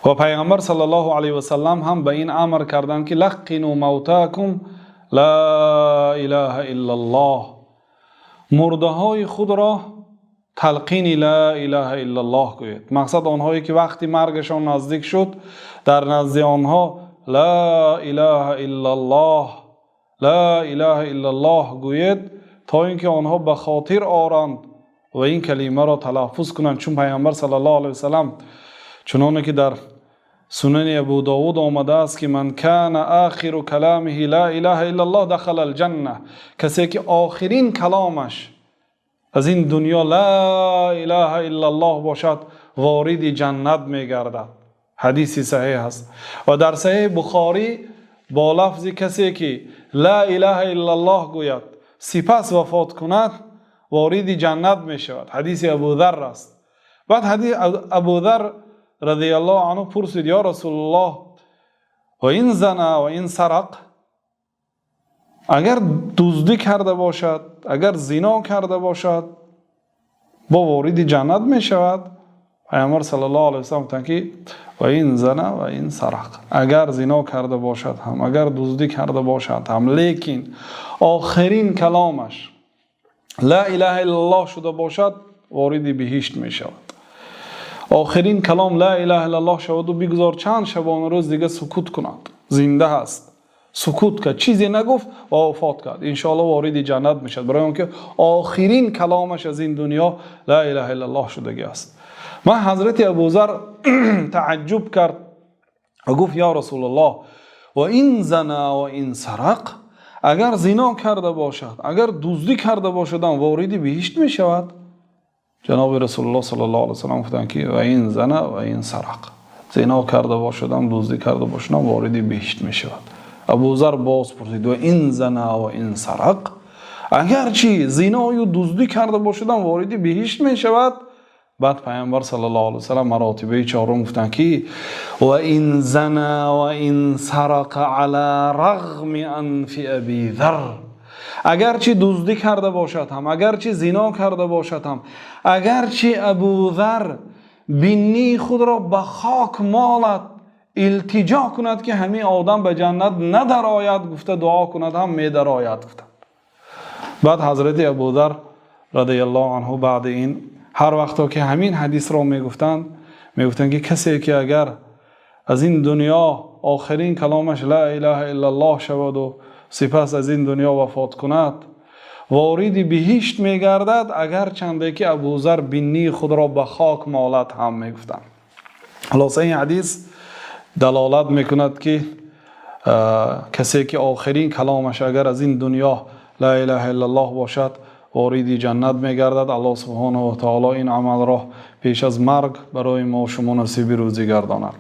و پیغمبر صلی الله علیه و سلم هم به این امر کردند که لقنوا موتاکم لا اله الا الله، مرده های خود را تلقین لا اله الا الله گوید. مقصد آنهایی که وقتی مرگشان نزدیک شد در نزد آنها لا اله الا الله لا اله الا الله گوید تا اینکه آنها به خاطر آرند و این کلمه را تلفظ کنند. چون پیامبر صلی الله علیه و سلم چنانه که در سنن ابو داود آمده است که من کان آخر کلامه لا اله الا الله دخل الجنه، کسی که آخرین کلامش از این دنیا لا اله الا الله باشد وارد جنت میگردد. حدیثی صحیح است و در صحیح بخاری با لفظ کسی که لا اله الا الله گوید سپس وفات کند وارد جنت می شود. حدیث ابو ذر است. بعد حدیث ابو ذر رضی الله عنه پرسید یا رسول الله و این زنا و این سرق، اگر دزدی کرده باشد اگر زنا کرده باشد با وارد جنت می شود؟ پیامبر صلی الله علیه و سلم گفتند که و این زنا و این سرق، اگر زنا کرده باشد هم اگر دزدی کرده باشد هم لیکن آخرین کلامش لا اله الا الله شده باشد وارد بهشت می شود. آخرین کلام لا اله الا الله شود و بگذار چند شبانه روز دیگه سکوت کند، زنده هست، سکوت کرد، چیزی نگفت و وفات کرد، انشاءالله وارد جنت می شود، برای اونکه آخرین کلامش از این دنیا لا اله الا الله شدگی است. من حضرت ابوذر تعجب کرد و گفت یا رسول الله و این زنا و این سرق، اگر زنا کرده باشد اگر دزدی کرده باشد وارد بهشت می شود؟ جناب رسول الله صلی الله علیه و سلم گفتند که و این زنا و این سرق، زنا کرده باشد دزدی کرده باشد وارد بهشت می شود. ابوذر باز پرسید و این زنا و این سرق، اگر چی زنا و دزدی کرده باشد وارد بهشت می شود؟ بعد پیامبر صلی الله علیه و سلم مراتبه چهارم گفتند که و این زنا و این سرق علی رغم انف ابی ذر، اگرچه دزدی کرده باشد هم اگرچه زنا کرده باشد هم اگرچه ابوذر بینی خود را به خاک مالد التجا کند که همین آدم به جنت ندر آید گفته دعا کند هم میدر آید گفته. بعد حضرت ابوذر رضی الله عنه بعد این هر وقتا که همین حدیث را میگفتند که کسی که اگر از این دنیا آخرین کلامش لا اله الا الله شود و سپس از این دنیا وفات کند وارد بهشت میگردد، اگر چنده که ابوذر بینی خود را به خاک مالد هم میگفتند. خلاصه این حدیث دلالت میکند که کسی که آخرین کلامش اگر از این دنیا لا اله الا الله باشد وارد جنت میگردد. الله سبحانه و تعالی این عمل را پیش از مرگ برای ما و شما نصیب روزی گرداند.